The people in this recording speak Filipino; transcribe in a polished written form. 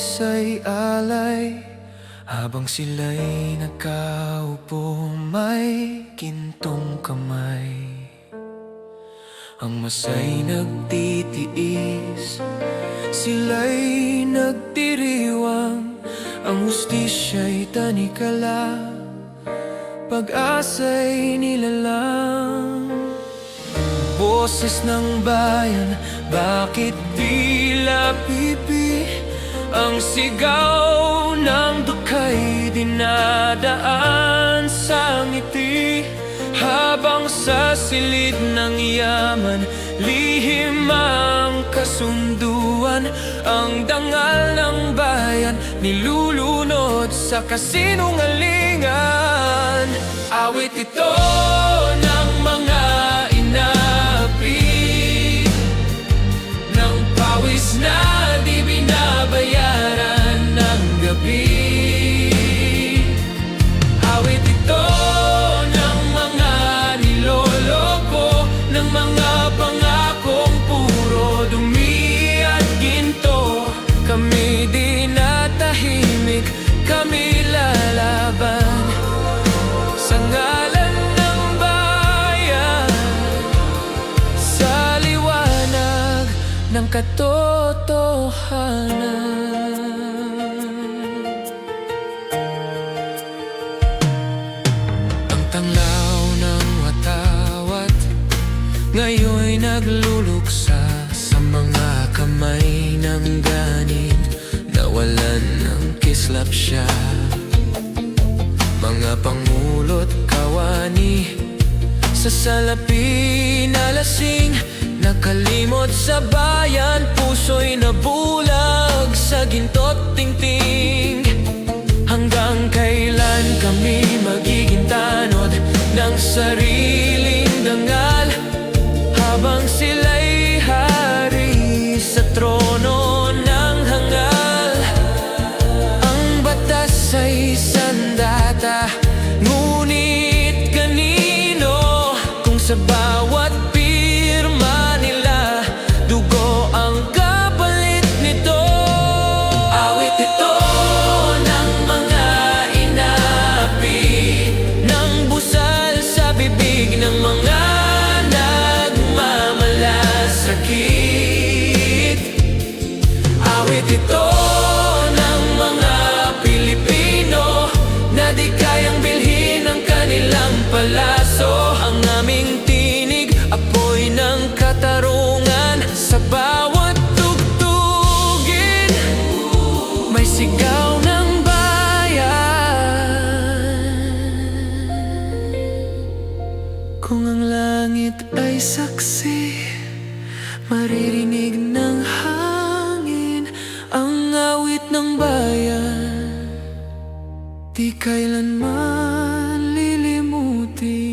nais ay alay. Habang sila'y nakaupo, may gintong kamay. Ang masa'y nagtitiis, sila'y nagdiriwang. Ang hustisya'y tanikala, pag-asa'y nilalang. Boses ng bayan, bakit tila pipi? Ang sigaw ng duka'y dinadaan sa ngiti. Habang sa silid ng yaman, lihim ang kasunduan. Ang dangal ng bayan, nilulunod sa kasinungalingan. Awit ito ng mga inapi, ng pawis na di binabayaran ng gabi. Awit ito ng mga niloloko, ng mga pangakong puro dumi at ginto. Kami di natahimik, kami lalaban sa ngalan ng bayan, sa liwanag ng katotohanan. Ang tanglaw ng watawat ngayon'y nagluluksa sa mga kamay ng ganin. Nawalan ng kislap siya, mga pangulot kawani sa salapi na lasing. Nakalimot sa bayan, puso'y nabulag sa ginto't tingting. Hanggang kailan kami magiging tanod ng sariling dangal, habang sila'y hari sa trono ng hangal. Ang batas ay sandata, ngunit kanino? Kung sa bawat pirma nila, dugo ang kapalit nito. Awit ito ng mga inapi, ng busal sa bibig ng mga nagmamalasakit. Awit ito ng mga Pilipino na di kayang bilhin ang kanilang palaso. Ang aming tinig, apoy ng katarungan. Sa bawat tugtugin, may sigaw ng bayan. Kung ang langit ay saksi, maririnig ng hangin ang awit ng bayan, di kailanman lilimutin.